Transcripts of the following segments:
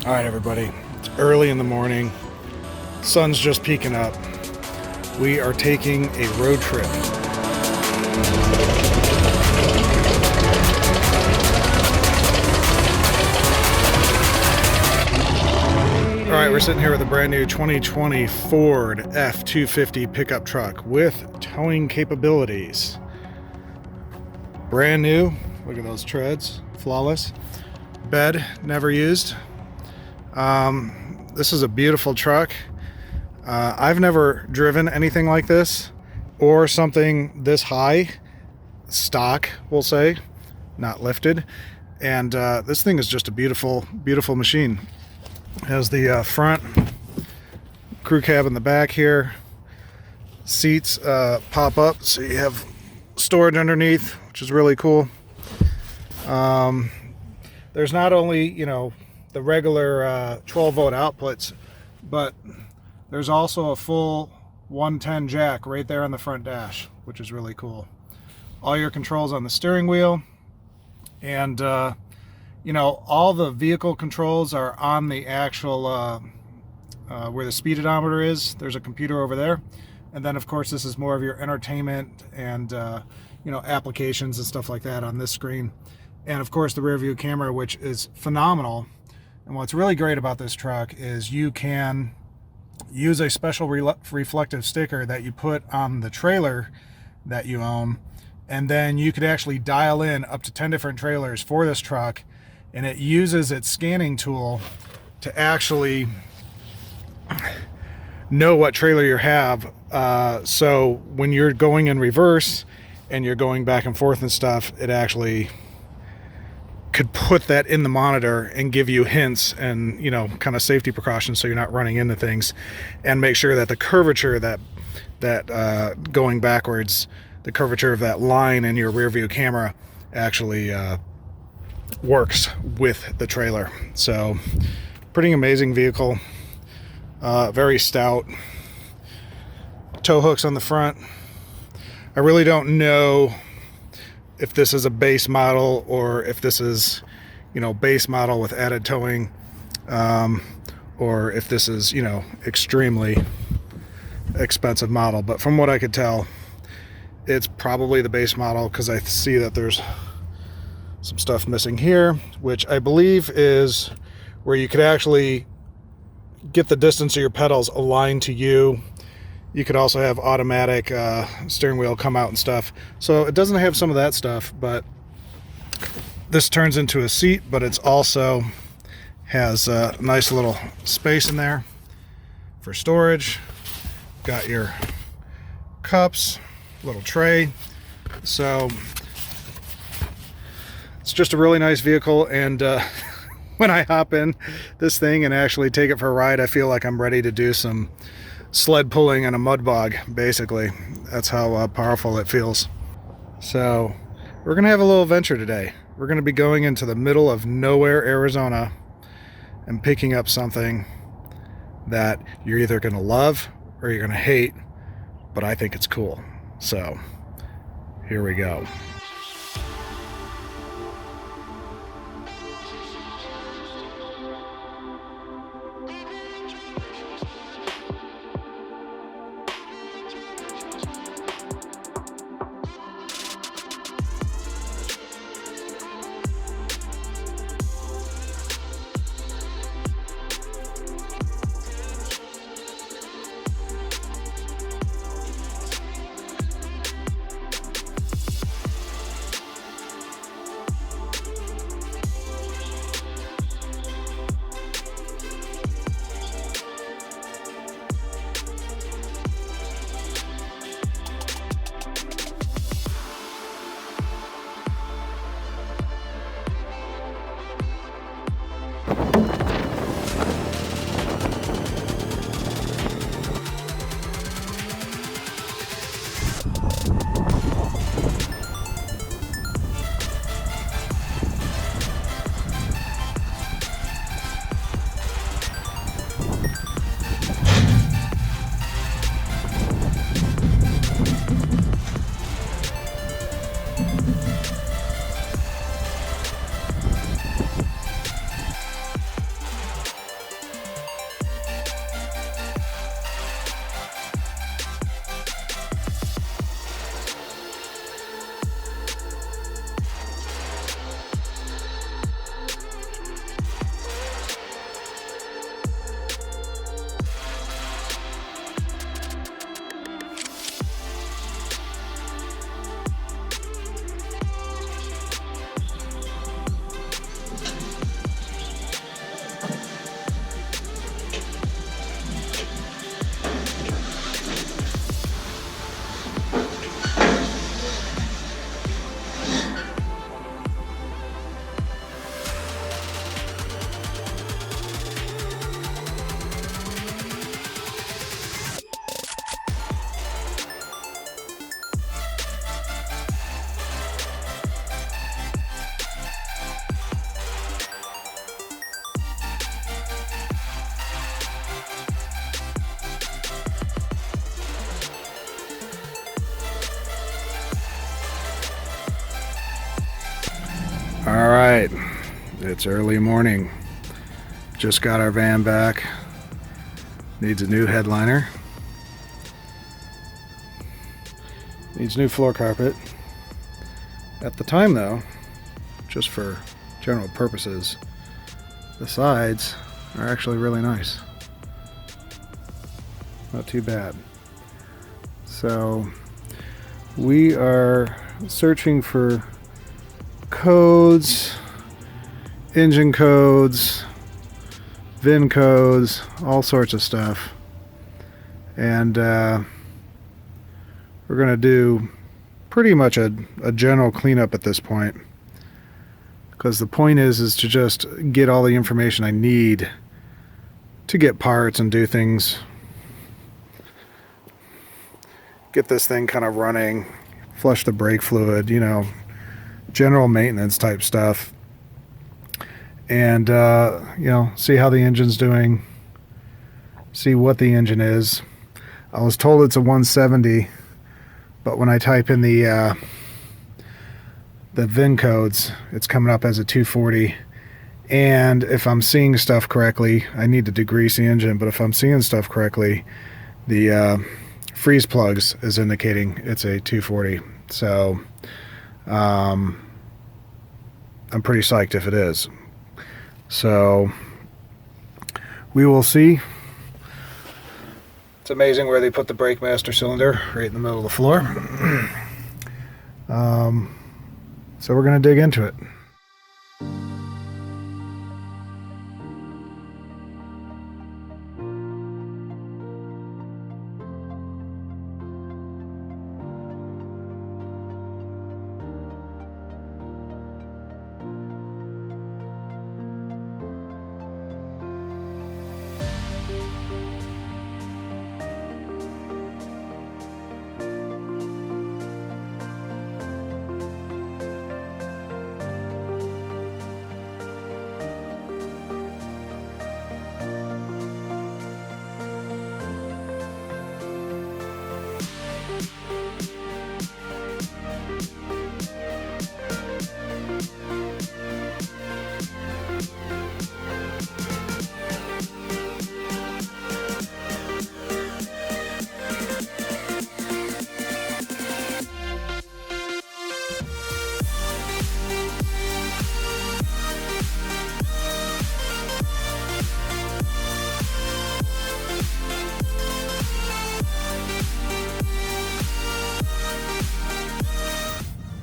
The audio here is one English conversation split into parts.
All right, everybody. It's early in the morning. Sun's just peeking up. We are taking a road trip. All right, we're sitting here with a brand new 2020 Ford F-250 pickup truck with towing capabilities. Brand new. Look at those treads. Flawless. Bed never used. This is a beautiful truck. I've never driven anything like this or something this high, stock, we'll say, not lifted. And this thing is just a beautiful, beautiful machine. It has the front crew cab in the back here. Seats pop up, so you have storage underneath, which is really cool. There's not only, the regular 12 volt outputs, but there's also a full 110 jack right there on the front dash, which is really cool. All your controls on the steering wheel, and all the vehicle controls are on the actual where the speed odometer is. There's a computer over there, and then of course this is more of your entertainment and applications and stuff like that on this screen, and of course the rear view camera, which is phenomenal. And what's really great about this truck is you can use a special reflective sticker that you put on the trailer that you own, and then you could actually dial in up to 10 different trailers for this truck, and it uses its scanning tool to actually know what trailer you have. So when you're going in reverse and you're going back and forth and stuff, it actually could put that in the monitor and give you hints and kind of safety precautions so you're not running into things, and make sure that the curvature that going backwards, the curvature of that line in your rear view camera actually works with the trailer. So pretty amazing vehicle. Very stout. Tow hooks on the front. I really don't know if this is a base model or if this is, base model with added towing, or if this is, extremely expensive model. But from what I could tell, it's probably the base model, because I see that there's some stuff missing here, which I believe is where you could actually get the distance of your pedals aligned to you. You could also have automatic steering wheel come out and stuff. So it doesn't have some of that stuff, but this turns into a seat, but it's also has a nice little space in there for storage. Got your cups, little tray. So it's just a really nice vehicle, and when I hop in this thing and actually take it for a ride, I feel like I'm ready to do some sled pulling in a mud bog, basically. That's how powerful it feels. So we're gonna have a little adventure today. We're gonna be going into the middle of nowhere, Arizona, and picking up something that you're either gonna love or you're gonna hate, but I think it's cool. So here we go. It's early morning. Just got our van back. Needs a new headliner. Needs new floor carpet. At the time though, just for general purposes, the sides are actually really nice. Not too bad. So we are searching for codes, engine codes, VIN codes, all sorts of stuff. And we're going to do pretty much a general cleanup at this point. Because the point is to just get all the information I need to get parts and do things. Get this thing kind of running, flush the brake fluid, you know, general maintenance type stuff. And, you know, see how the engine's doing, see what the engine is. I was told it's a 170, but when I type in the VIN codes, it's coming up as a 240. And if I'm seeing stuff correctly, I need to degrease the engine, but if I'm seeing stuff correctly, the freeze plugs is indicating it's a 240. So I'm pretty psyched if it is. So we will see. It's amazing where they put the brake master cylinder, right in the middle of the floor. So we're going to dig into it.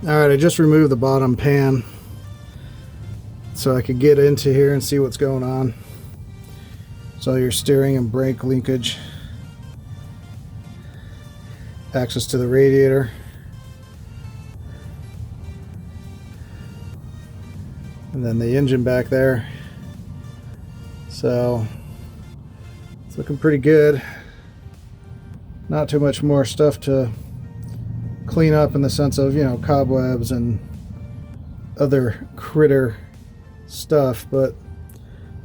Alright, I just removed the bottom pan so I could get into here and see what's going on. It's all your steering and brake linkage, access to the radiator, and then the engine back there. So it's looking pretty good. Not too much more stuff to clean up in the sense of, you know, cobwebs and other critter stuff, but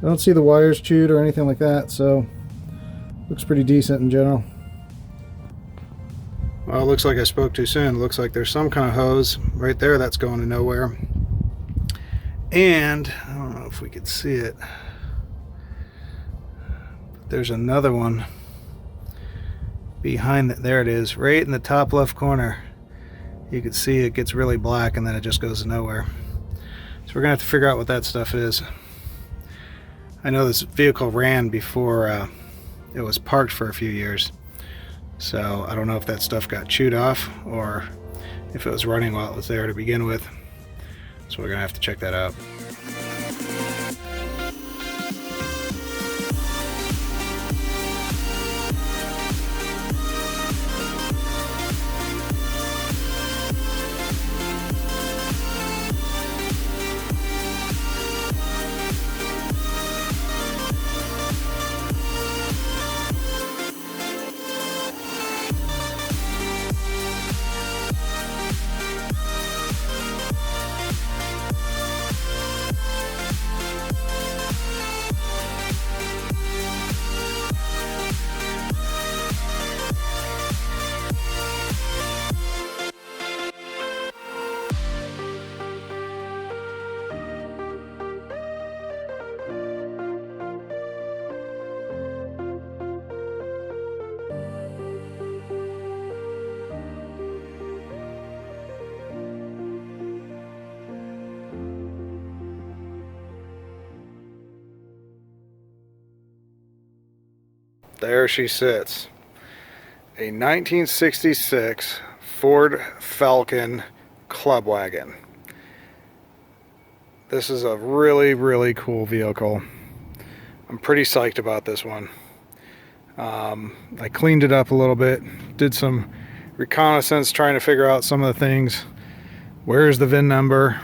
I don't see the wires chewed or anything like that, so looks pretty decent in general. Well, it looks like I spoke too soon. It looks like there's some kind of hose right there that's going to nowhere, and I don't know if we could see it, but there's another one behind it. There it is, right in the top left corner. You can see it gets really black and then it just goes to nowhere. So we're gonna have to figure out what that stuff is. I know this vehicle ran before it was parked for a few years, so I don't know if that stuff got chewed off or if it was running while it was there to begin with. So we're gonna have to check that out. There she sits. A 1966 Ford Falcon club wagon. This is a really, really cool vehicle. I'm pretty psyched about this one. I cleaned it up a little bit, did some reconnaissance trying to figure out some of the things. Where's the VIN number?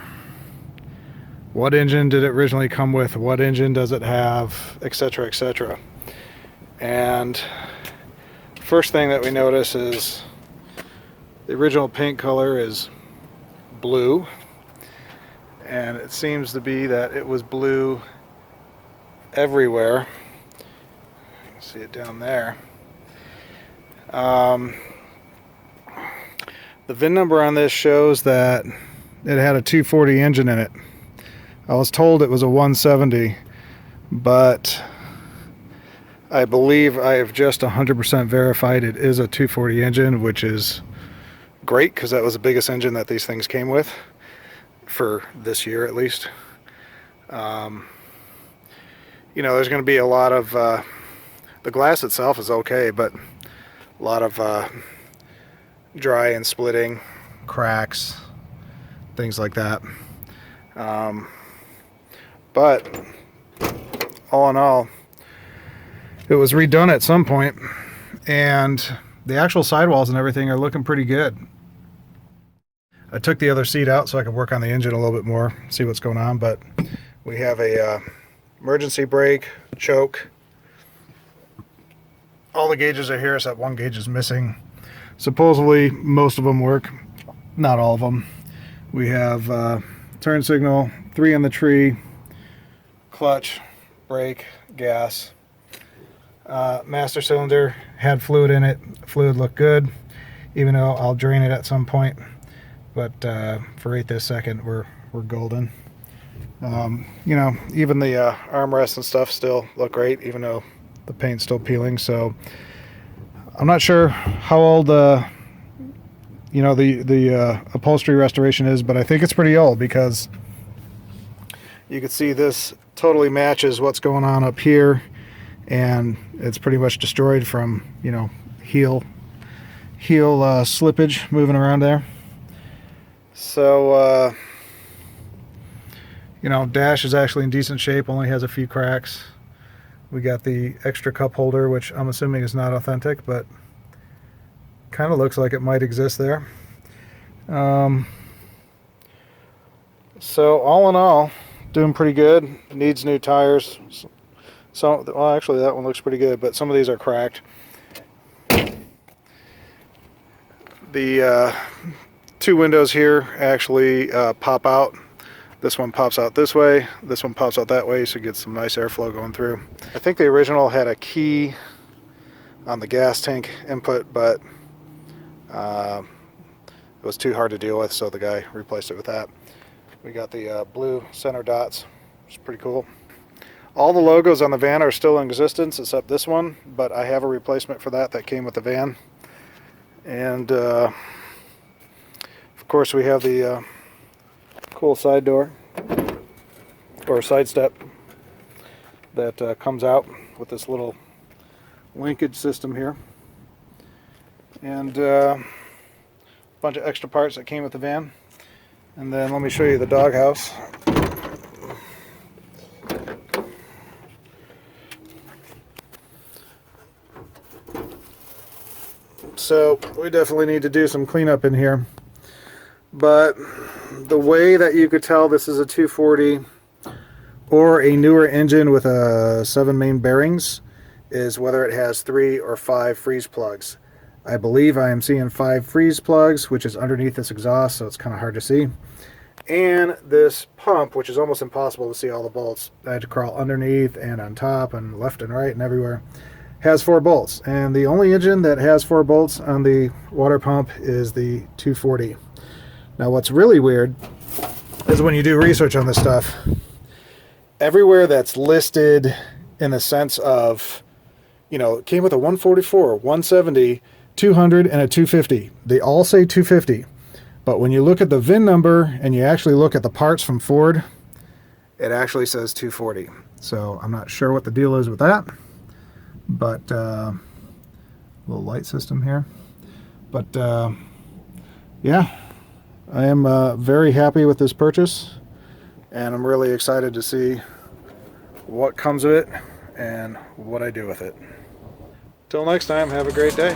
What engine did it originally come with? What engine does it have? Etc., etc. And first thing that we notice is the original paint color is blue, and it seems to be that it was blue everywhere. You can see it down there. The VIN number on this shows that it had a 240 engine in it. I was told it was a 170, but I believe I have just 100% verified it is a 240 engine, which is great because that was the biggest engine that these things came with for this year at least. You know, there's going to be a lot of the glass itself is okay, but a lot of dry and splitting, cracks, things like that. But all in all, it was redone at some point, and the actual sidewalls and everything are looking pretty good. I took the other seat out so I could work on the engine a little bit more, see what's going on, but we have a emergency brake, choke. All the gauges are here except one gauge is missing. Supposedly most of them work, not all of them. We have turn signal, 3 in the tree, clutch, brake, gas. Master cylinder had fluid in it. Fluid looked good, even though I'll drain it at some point. But for right this second, we're golden. You know, even the armrests and stuff still look great, even though the paint's still peeling. So I'm not sure how old you know, the upholstery restoration is, but I think it's pretty old because you can see this totally matches what's going on up here, and it's pretty much destroyed from, you know, heel slippage moving around there. So you know, dash is actually in decent shape, only has a few cracks. We got the extra cup holder, which I'm assuming is not authentic, but kind of looks like it might exist there. So all in all, doing pretty good. Needs new tires. So, well, actually that one looks pretty good, but some of these are cracked. The 2 windows here actually pop out. This one pops out this way, this one pops out that way, so you get some nice airflow going through. I think the original had a key on the gas tank input, but it was too hard to deal with, so the guy replaced it with that. We got the blue center dots, which is pretty cool. All the logos on the van are still in existence except this one, but I have a replacement for that came with the van. And of course we have the cool side door or side step that comes out with this little linkage system here, and a bunch of extra parts that came with the van. And then let me show you the doghouse. So we definitely need to do some cleanup in here, but the way that you could tell this is a 240 or a newer engine with 7 main bearings is whether it has 3 or 5 freeze plugs. I believe I am seeing 5 freeze plugs, which is underneath this exhaust, so it's kind of hard to see. And this pump, which is almost impossible to see all the bolts. I had to crawl underneath and on top and left and right and everywhere. Has 4 bolts, and the only engine that has 4 bolts on the water pump is the 240. Now what's really weird is when you do research on this stuff, everywhere that's listed in the sense of, you know, it came with a 144, 170, 200, and a 250. They all say 250. But when you look at the VIN number and you actually look at the parts from Ford, it actually says 240. So I'm not sure what the deal is with that. But little light system here. But yeah, I am very happy with this purchase, and I'm really excited to see what comes of it and what I do with it. Till next time, have a great day.